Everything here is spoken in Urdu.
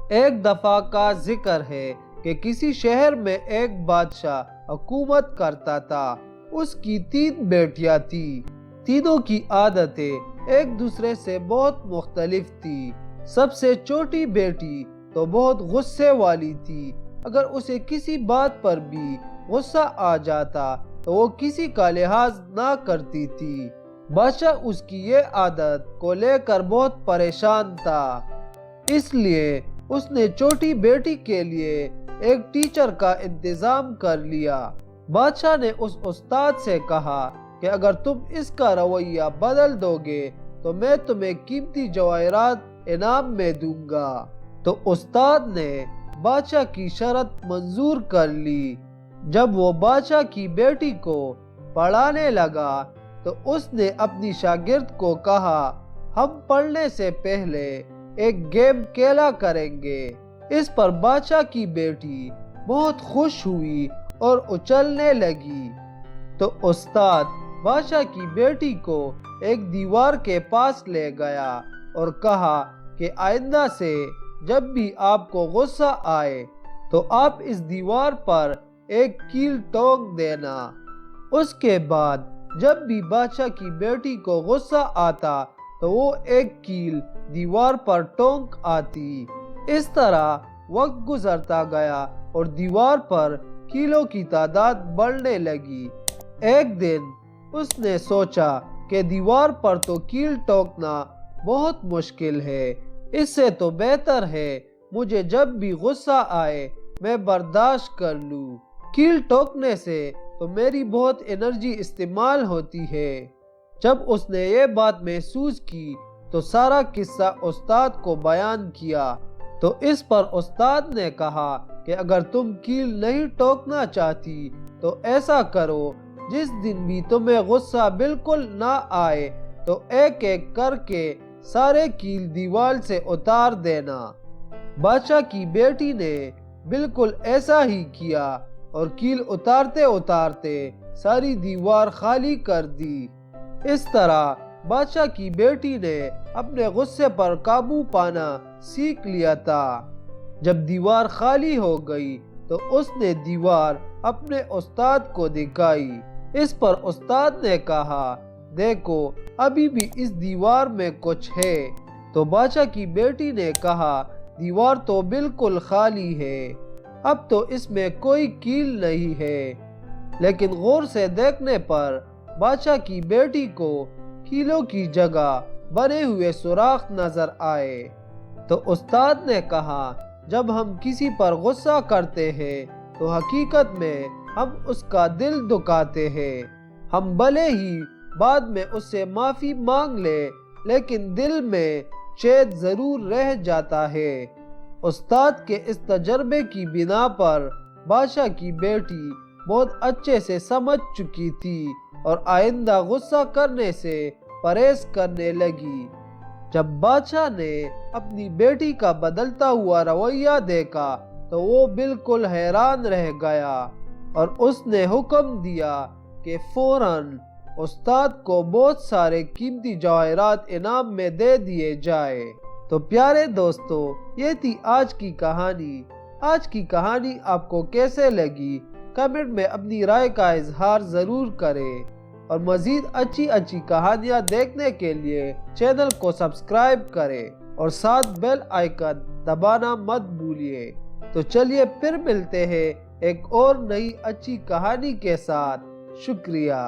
ایک دفعہ کا ذکر ہے کہ کسی شہر میں ایک بادشاہ حکومت کرتا تھا۔ اس کی 3 بیٹیاں تھیں۔ تینوں کی عادتیں ایک دوسرے سے بہت مختلف تھی۔ سب سے چھوٹی بیٹی تو بہت غصے والی تھی۔ اگر اسے کسی بات پر بھی غصہ آ جاتا تو وہ کسی کا لحاظ نہ کرتی تھی۔ بادشاہ اس کی یہ عادت کو لے کر بہت پریشان تھا۔ اس لیے اس نے چھوٹی بیٹی کے لیے ایک ٹیچر کا انتظام کر لیا۔ بادشاہ نے اس استاد سے کہا کہ اگر تم اس کا رویہ بدل دو گے تو میں تمہیں قیمتی جواہرات انعام میں دوں گا۔ تو استاد نے بادشاہ کی شرط منظور کر لی۔ جب وہ بادشاہ کی بیٹی کو پڑھانے لگا تو اس نے اپنی شاگرد کو کہا، ہم پڑھنے سے پہلے ایک گیم کھیلا کریں گے۔ اس پر بادشاہ کی بیٹی بہت خوش ہوئی اور اچھلنے لگی۔ تو استاد بادشاہ کی بیٹی کو ایک دیوار کے پاس لے گیا اور کہا کہ آئندہ سے جب بھی آپ کو غصہ آئے تو آپ اس دیوار پر ایک کیل ٹونک دینا۔ اس کے بعد جب بھی بادشاہ کی بیٹی کو غصہ آتا تو وہ ایک کیل دیوار پر ٹونک آتی۔ اس طرح وقت گزرتا گیا اور دیوار پر کیلوں کی تعداد بڑھنے لگی۔ ایک دن اس نے سوچا کہ دیوار پر تو کیل ٹونکنا بہت مشکل ہے، اس سے تو بہتر ہے مجھے جب بھی غصہ آئے میں برداشت کر لوں۔ کیل ٹونکنے سے تو میری بہت انرجی استعمال ہوتی ہے۔ جب اس نے یہ بات محسوس کی تو سارا قصہ استاد کو بیان کیا۔ تو اس پر استاد نے کہا کہ اگر تم کیل نہیں ٹونکنا چاہتی تو ایسا کرو، جس دن بھی تمہیں غصہ بالکل نہ آئے تو ایک ایک کر کے سارے کیل دیوار سے اتار دینا۔ بادشاہ کی بیٹی نے بالکل ایسا ہی کیا اور کیل اتارتے اتارتے ساری دیوار خالی کر دی۔ اس طرح بادشاہ کی بیٹی نے اپنے غصے پر قابو پانا سیکھ لیا تھا۔ جب دیوار خالی ہو گئی تو اس نے دیوار اپنے استاد کو دکھائی۔ اس پر استاد نے کہا، دیکھو ابھی بھی اس دیوار میں کچھ ہے۔ تو بادشاہ کی بیٹی نے کہا، دیوار تو بالکل خالی ہے، اب تو اس میں کوئی کیل نہیں ہے۔ لیکن غور سے دیکھنے پر بادشاہ کی بیٹی کو کیلوں کی جگہ بنے ہوئے سوراخ نظر آئے۔ تو استاد نے کہا، جب ہم کسی پر غصہ کرتے ہیں تو حقیقت میں ہم اس کا دل دکھاتے ہیں۔ ہم بھلے ہی بعد میں اس سے معافی مانگ لے لیکن دل میں چھید ضرور رہ جاتا ہے۔ استاد کے اس تجربے کی بنا پر بادشاہ کی بیٹی بہت اچھے سے سمجھ چکی تھی اور آئندہ غصہ کرنے سے پرہیز کرنے لگی۔ جب بادشاہ نے اپنی بیٹی کا بدلتا ہوا رویہ دیکھا تو وہ بالکل حیران رہ گیا اور اس نے حکم دیا کہ فوراً استاد کو بہت سارے قیمتی جواہرات انعام میں دے دیے جائے۔ تو پیارے دوستو، یہ تھی آج کی کہانی۔ آج کی کہانی آپ کو کیسے لگی کمنٹ میں اپنی رائے کا اظہار ضرور کریں، اور مزید اچھی کہانیاں دیکھنے کے لیے چینل کو سبسکرائب کریں اور ساتھ بیل آئیکن دبانا مت بھولیے۔ تو چلیے پھر ملتے ہیں ایک اور نئی اچھی کہانی کے ساتھ۔ شکریہ۔